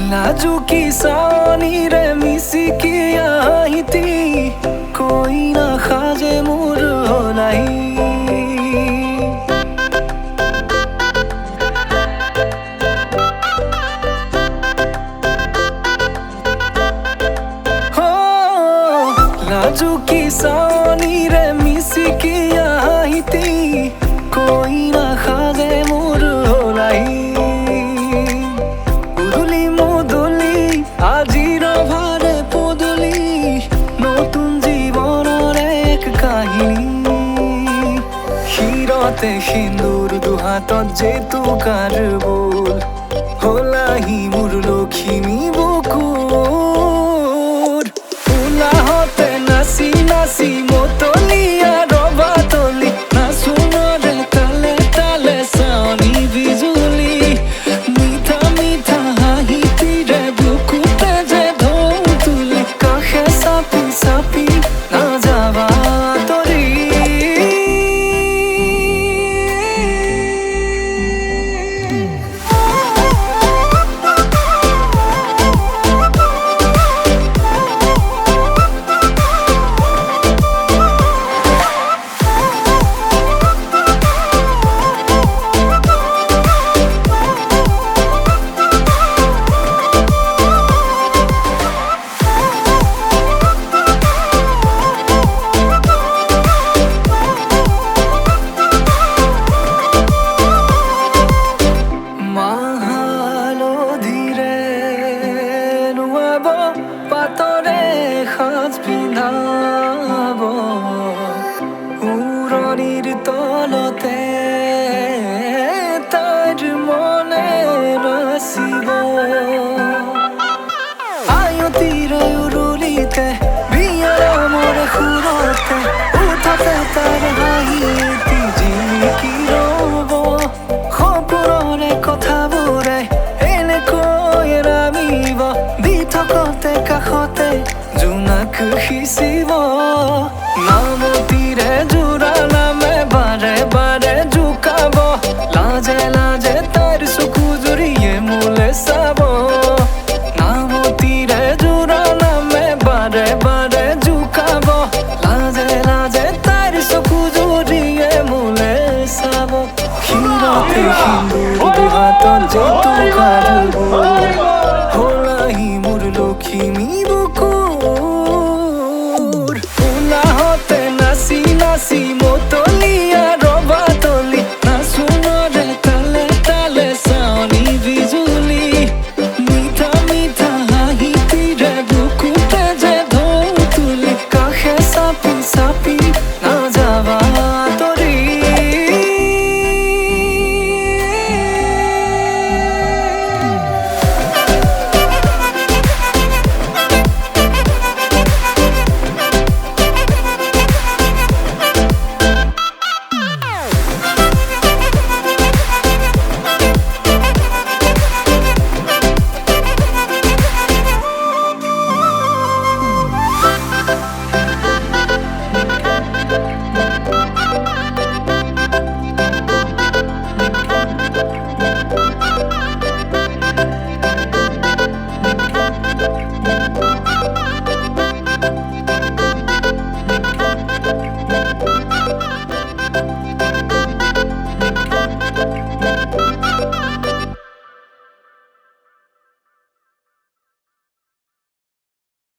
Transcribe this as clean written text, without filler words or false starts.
লাজুকী চাৱনিৰে মিচিকি আহিতি কইনা সাজে মোৰ নাই লাজুকী চাৱনিৰে মিচিকি আহিতি কইনা সাজে মোৰ নাই উদুলি মুদুলি আজিৰ ভাৰে পদূলি নতুন জীৱনৰ এক কাহিনী শিৰতে সিন্দুৰ দুহাতত জেতুকাৰ বোল হলাহি মোৰ লখিমী বুকুৰ উলাহতে নাচি নাচি মতলীয়া ৰবাতলি নাচোনৰে তালে তালে চাৱনি বিজুলি মিঠা মিঠা হাঁহিতিৰে বুকুতে যে ঢৌ তুলি কাষে চাপি চাপি নাযাবা আঁতৰি পাতৰে সাজ পিন্ধাব উৰণিৰ তলতে তাইৰ মনে নাচিব আয়তিৰে উৰুলিতে বিয়ামৰ সুৰতে উঠতে তাইৰ হাঁহিতি জিলিকি ৰ'ব সপোনৰে কথাবোৰে এনেকৈ নামিব দি থকতে কাষতে জোনাক সিঁচিব